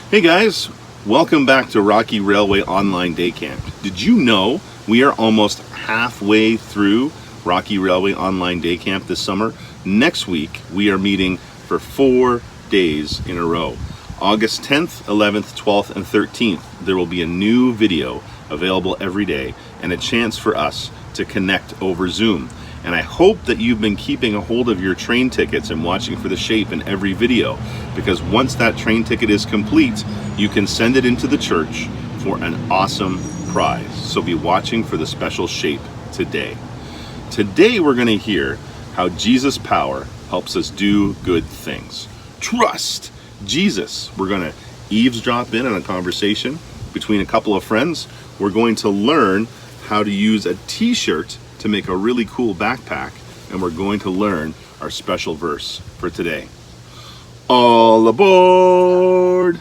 Hey guys, welcome back to Rocky Railway Online Day Camp. Did you know we are almost halfway through Rocky Railway Online Day Camp this summer? Next week we are meeting for 4 days in a row. August 10th, 11th, 12th, and 13th, there will be a new video available every day and a chance for us to connect over Zoom. And I hope that you've been keeping a hold of your train tickets and watching for the shape in every video, because once that train ticket is complete, you can send it into the church for an awesome prize. So be watching for the special shape today. Today we're going to hear how Jesus' power helps us do good things. Trust Jesus. We're going to eavesdrop in on a conversation between a couple of friends. We're going to learn how to use a t-shirt to make a really cool backpack, and we're going to learn our special verse for today. All aboard!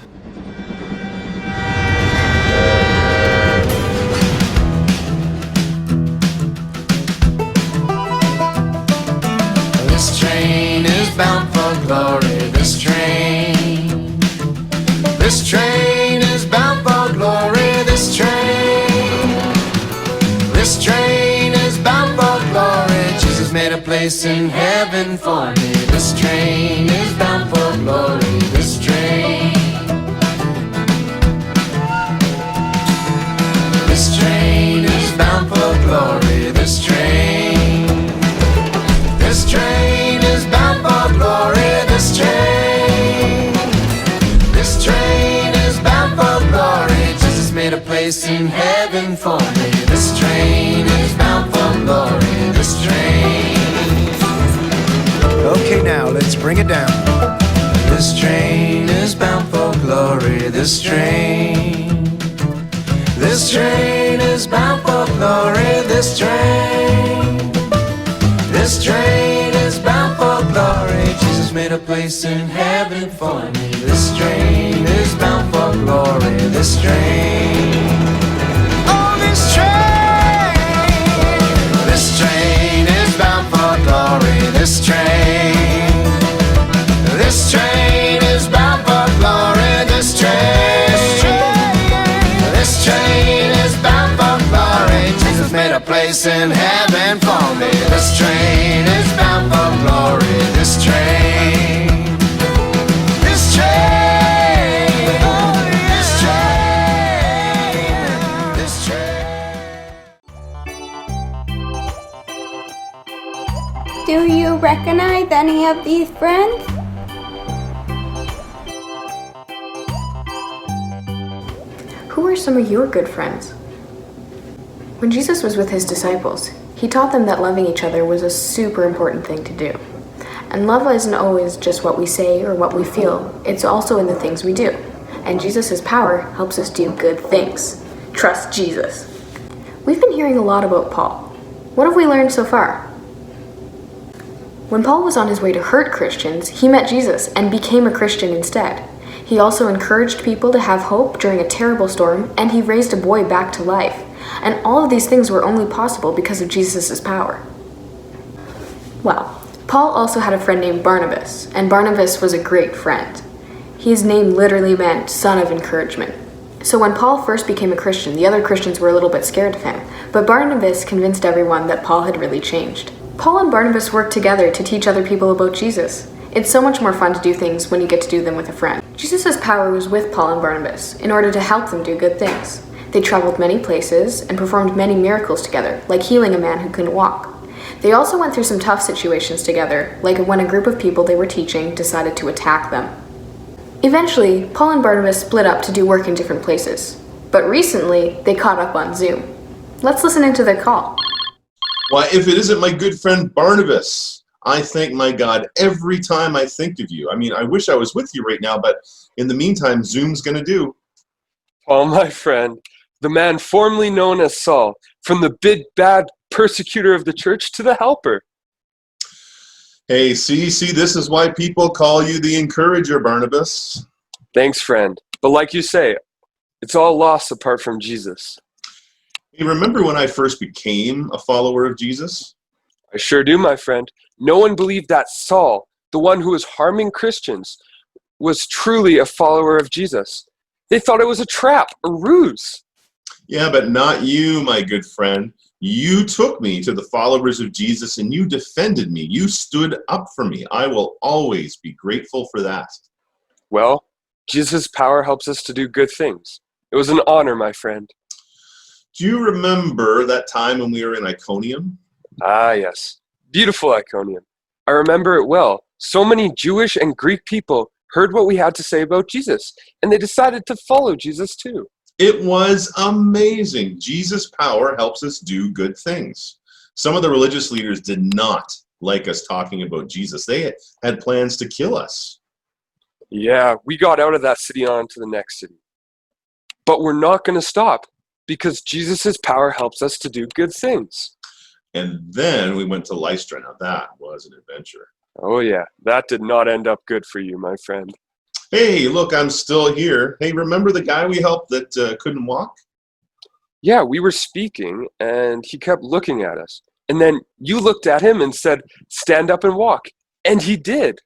This train is bound for glory. This train is bound for glory. This train is bound for glory. Jesus made a place in heaven for me. This train is bound for glory. This train is bound for glory. This train is bound for glory. This train is bound for glory. Jesus made a place in heaven for me. This train is bound for glory. This train. Okay, now let's bring it down. This train is bound for glory. This train is bound for glory. This train is bound for glory. Jesus made a place in heaven for me. This train is bound for glory. This train. Oh, this train is bound for glory. This train is bound for glory. This train is bound for glory. Jesus made a place in heaven for me. This train is bound for glory. This train. Do you recognize any of these friends? Who are some of your good friends? When Jesus was with his disciples, he taught them that loving each other was a super important thing to do. And love isn't always just what we say or what we feel, it's also in the things we do. And Jesus' power helps us do good things. Trust Jesus. We've been hearing a lot about Paul. What have we learned so far? When Paul was on his way to hurt Christians, he met Jesus and became a Christian instead. He also encouraged people to have hope during a terrible storm, and he raised a boy back to life. And all of these things were only possible because of Jesus' power. Well, Paul also had a friend named Barnabas, and Barnabas was a great friend. His name literally meant son of encouragement. So when Paul first became a Christian, the other Christians were a little bit scared of him, but Barnabas convinced everyone that Paul had really changed. Paul and Barnabas worked together to teach other people about Jesus. It's so much more fun to do things when you get to do them with a friend. Jesus' power was with Paul and Barnabas in order to help them do good things. They traveled many places and performed many miracles together, like healing a man who couldn't walk. They also went through some tough situations together, like when a group of people they were teaching decided to attack them. Eventually, Paul and Barnabas split up to do work in different places. But recently, they caught up on Zoom. Let's listen into their call. Why, if it isn't my good friend Barnabas, I thank my God every time I think of you. I mean, I wish I was with you right now, but in the meantime, Zoom's going to do. Paul, my friend, the man formerly known as Saul, from the big bad persecutor of the church to the helper. Hey, see, this is why people call you the encourager, Barnabas. Thanks, friend. But like you say, it's all lost apart from Jesus. You remember when I first became a follower of Jesus? I sure do, my friend. No one believed that Saul, the one who was harming Christians, was truly a follower of Jesus. They thought it was a trap, a ruse. Yeah, but not you, my good friend. You took me to the followers of Jesus and you defended me. You stood up for me. I will always be grateful for that. Well, Jesus' power helps us to do good things. It was an honor, my friend. Do you remember that time when we were in Iconium? Ah, yes. Beautiful Iconium. I remember it well. So many Jewish and Greek people heard what we had to say about Jesus, and they decided to follow Jesus too. It was amazing. Jesus' power helps us do good things. Some of the religious leaders did not like us talking about Jesus. They had plans to kill us. Yeah, we got out of that city on to the next city. But we're not going to stop, because Jesus' power helps us to do good things. And then we went to Lystra. Now that was an adventure. Oh yeah, that did not end up good for you, my friend. Hey, look, I'm still here. Hey, remember the guy we helped that couldn't walk? Yeah, we were speaking, and he kept looking at us. And then you looked at him and said, "Stand up and walk." And he did.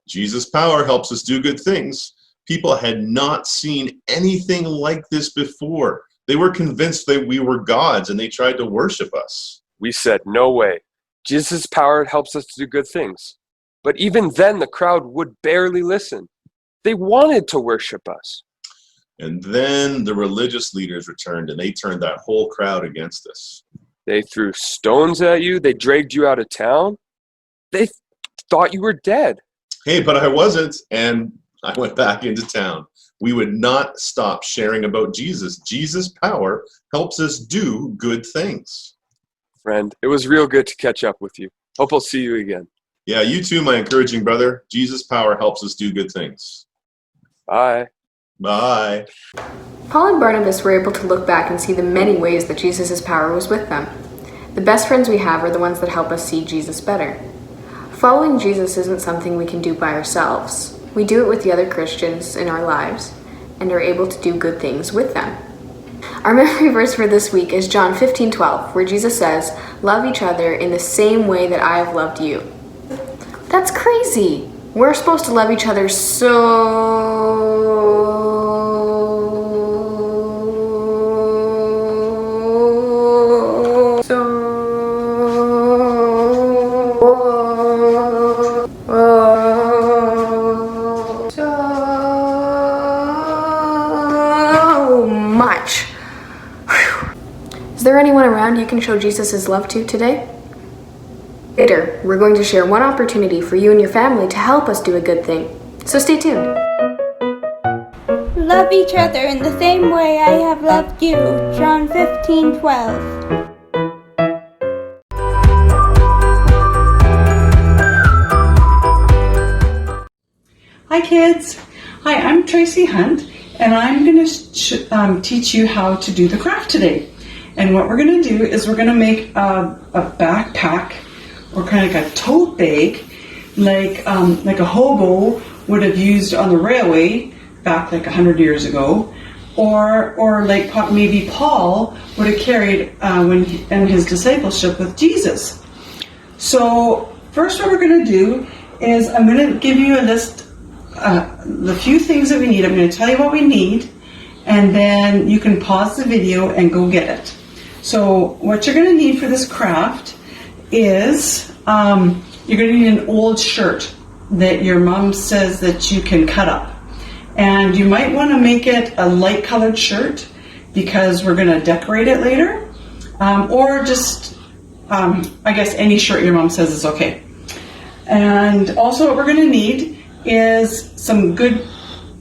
Jesus' power helps us do good things. People had not seen anything like this before. They were convinced that we were gods, and they tried to worship us. We said, "No way. Jesus' power helps us to do good things." But even then, the crowd would barely listen. They wanted to worship us. And then the religious leaders returned, and they turned that whole crowd against us. They threw stones at you. They dragged you out of town. They thought you were dead. Hey, but I wasn't, and I went back into town. We would not stop sharing about Jesus. Jesus' power helps us do good things. Friend, it was real good to catch up with you. Hope I'll see you again. Yeah, you too, my encouraging brother. Jesus' power helps us do good things. Bye. Bye. Paul and Barnabas were able to look back and see the many ways that Jesus' power was with them. The best friends we have are the ones that help us see Jesus better. Following Jesus isn't something we can do by ourselves. We do it with the other Christians in our lives and are able to do good things with them. Our memory verse for this week is John 15:12, where Jesus says, "Love each other in the same way that I have loved you." That's crazy! We're supposed to love each other so much. Is there anyone around you can show Jesus' love to today? Later, we're going to share one opportunity for you and your family to help us do a good thing. So stay tuned. Love each other in the same way I have loved you. John 15:12. Hi kids! Hi, I'm Tracy Hunt, and I'm going to teach you how to do the craft today. And what we're going to do is we're going to make a backpack, or kind of like a tote bag, like a hobo would have used on the railway back like 100 years ago, or like maybe Paul would have carried in his discipleship with Jesus. So first what we're going to do is I'm going to give you a list, the few things that we need. I'm going to tell you what we need, and then you can pause the video and go get it. So what you're going to need for this craft is you're going to need an old shirt that your mom says that you can cut up. And you might want to make it a light colored shirt because we're going to decorate it later. Or just, I guess any shirt your mom says is okay. And also what we're going to need is some good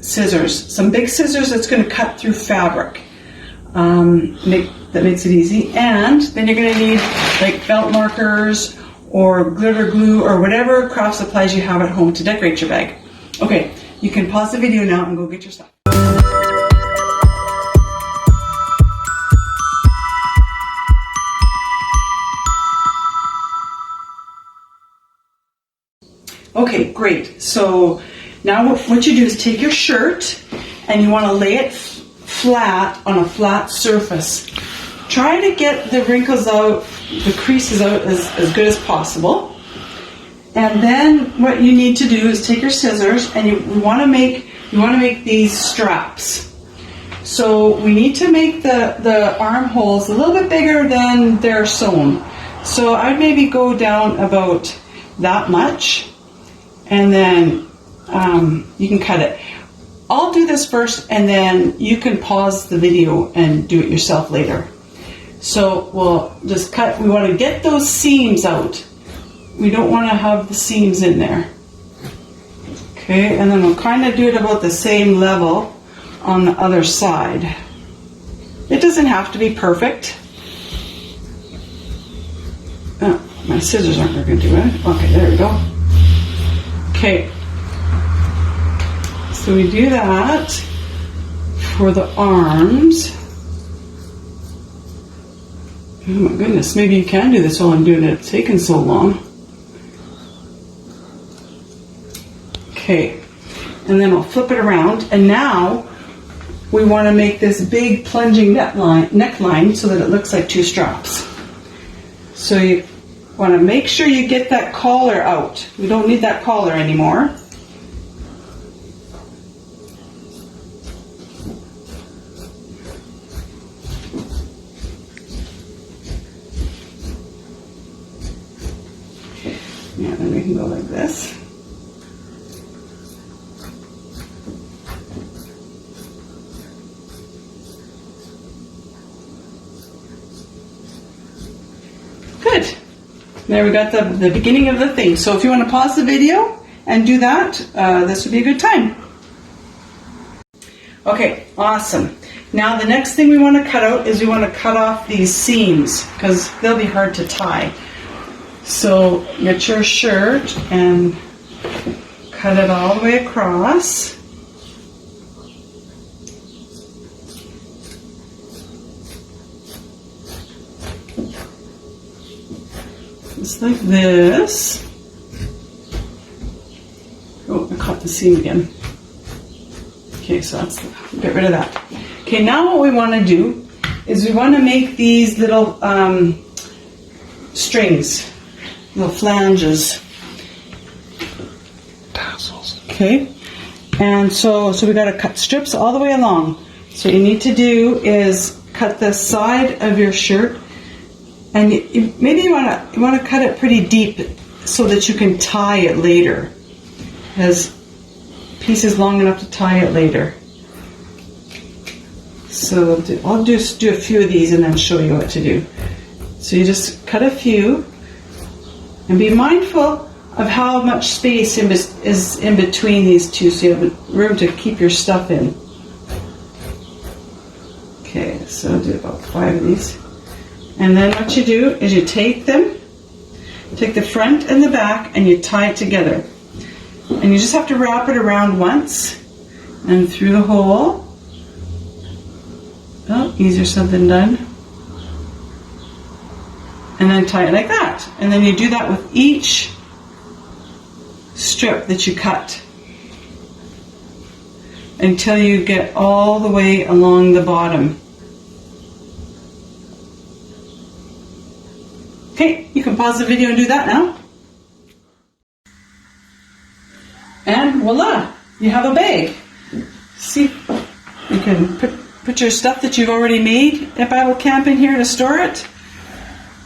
scissors, some big scissors that's going to cut through fabric. That makes it easy. And then you're going to need like felt markers or glitter glue or whatever craft supplies you have at home to decorate your bag. Okay, you can pause the video now and go get your stuff. Okay, great. So now what you do is take your shirt and you want to lay it flat on a flat surface. Try to get the wrinkles out, the creases out as good as possible. And then what you need to do is take your scissors and you want to make these straps. So we need to make the armholes a little bit bigger than they're sewn. So I'd maybe go down about that much, and then you can cut it. I'll do this first, and then you can pause the video and do it yourself later. So we'll just cut. We want to get those seams out. We don't want to have the seams in there. Okay, and then we'll kind of do it about the same level on the other side. It doesn't have to be perfect. Oh, my scissors aren't going to do it. Okay, there we go. Okay, so we do that for the arms. Oh my goodness, maybe you can do this while I'm doing it. It's taken so long. Okay, and then I'll flip it around, and now we want to make this big plunging neckline so that it looks like two straps. So you want to make sure you get that collar out. We don't need that collar anymore. Yeah, then we can go like this. Good. There we got the beginning of the thing. So if you want to pause the video and do that, this would be a good time. Okay, awesome. Now the next thing we want to cut out is we want to cut off these seams because they'll be hard to tie. So get your shirt and cut it all the way across. Just like this. Oh, I caught the seam again. Okay, so get rid of that. Okay, now what we want to do is we want to make these little strings, little flanges. Tassels. Okay, and so we got to cut strips all the way along. So what you need to do is cut the side of your shirt, and maybe you want to cut it pretty deep so that you can tie it later. It has pieces long enough to tie it later. So I'll just do a few of these and then show you what to do. So you just cut a few, and be mindful of how much space is in between these two, so you have room to keep your stuff in. Okay, so I'll do about 5 of these. And then what you do is you take the front and the back, and you tie it together. And you just have to wrap it around once and through the hole. Oh, easier said than done. And then tie it like that. And then you do that with each strip that you cut until you get all the way along the bottom. Okay, you can pause the video and do that now. And voila, you have a bag. See, you can put your stuff that you've already made at Bible Camp in here to store it.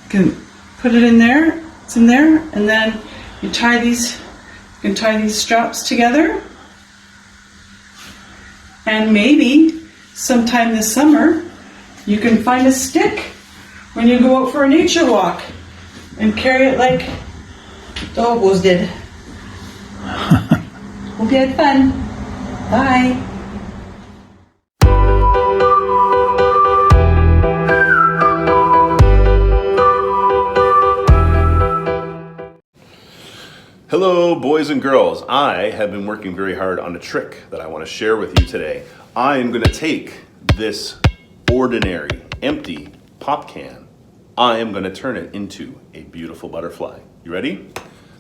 You can put it in there, it's in there, and then you tie these, you can tie these straps together. And maybe sometime this summer, you can find a stick when you go out for a nature walk and carry it like the hobos did. Hope you had fun. Bye. Hello, boys and girls. I have been working very hard on a trick that I want to share with you today. I am going to take this ordinary, empty pop can. I am going to turn it into a beautiful butterfly. You ready?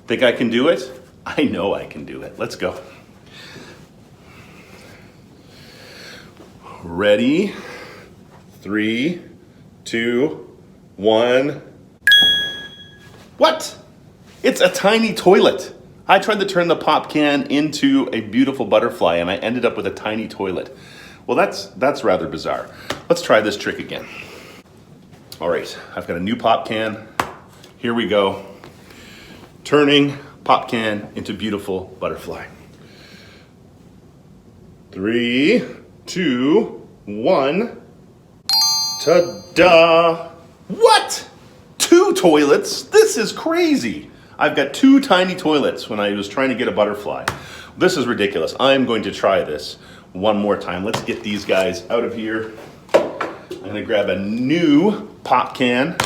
Think I can do it? I know I can do it. Let's go. Ready? 3, 2, 1. What? It's a tiny toilet. I tried to turn the pop can into a beautiful butterfly and I ended up with a tiny toilet. Well, that's rather bizarre. Let's try this trick again. All right, I've got a new pop can. Here we go. Turning pop can into beautiful butterfly. 3, 2, 1. Ta-da! What? 2 toilets? This is crazy. I've got 2 tiny toilets when I was trying to get a butterfly. This is ridiculous. I'm going to try this one more time. Let's get these guys out of here. I'm gonna grab a new pop can.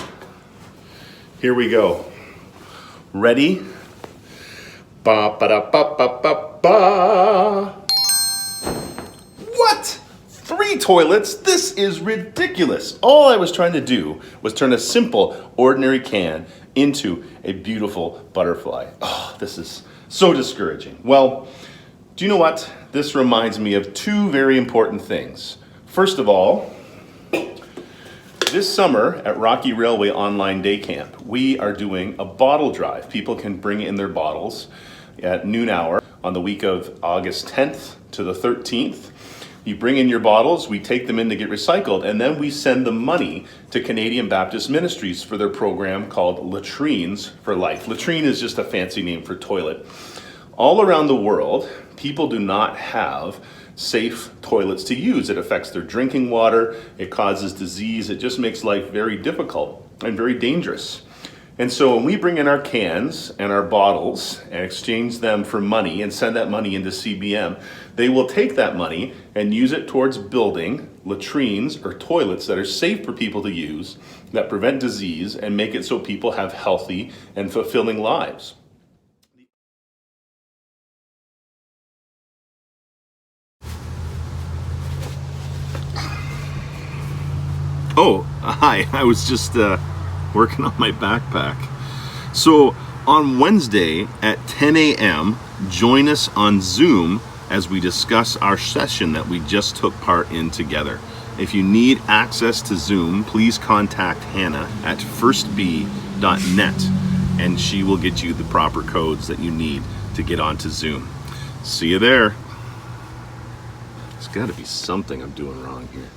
Here we go. Ready? Ba ba da ba ba ba ba. What? 3 toilets? This is ridiculous. All I was trying to do was turn a simple, ordinary can into a beautiful butterfly. Oh, this is so discouraging. Well, do you know what? This reminds me of 2 very important things. First of all, this summer at Rocky Railway Online Day Camp, we are doing a bottle drive. People can bring in their bottles at noon hour on the week of August 10th to the 13th. You bring in your bottles, we take them in to get recycled, and then we send the money to Canadian Baptist Ministries for their program called Latrines for Life. Latrine is just a fancy name for toilet. All around the world, people do not have safe toilets to use. It affects their drinking water, it causes disease, it just makes life very difficult and very dangerous. And so when we bring in our cans and our bottles and exchange them for money and send that money into CBM, they will take that money and use it towards building latrines or toilets that are safe for people to use, that prevent disease and make it so people have healthy and fulfilling lives. Oh, hi, I was just working on my backpack. So on Wednesday at 10 a.m., join us on Zoom as we discuss our session that we just took part in together. If you need access to Zoom, please contact Hannah at firstb.net and she will get you the proper codes that you need to get onto Zoom. See you there. There's got to be something I'm doing wrong here.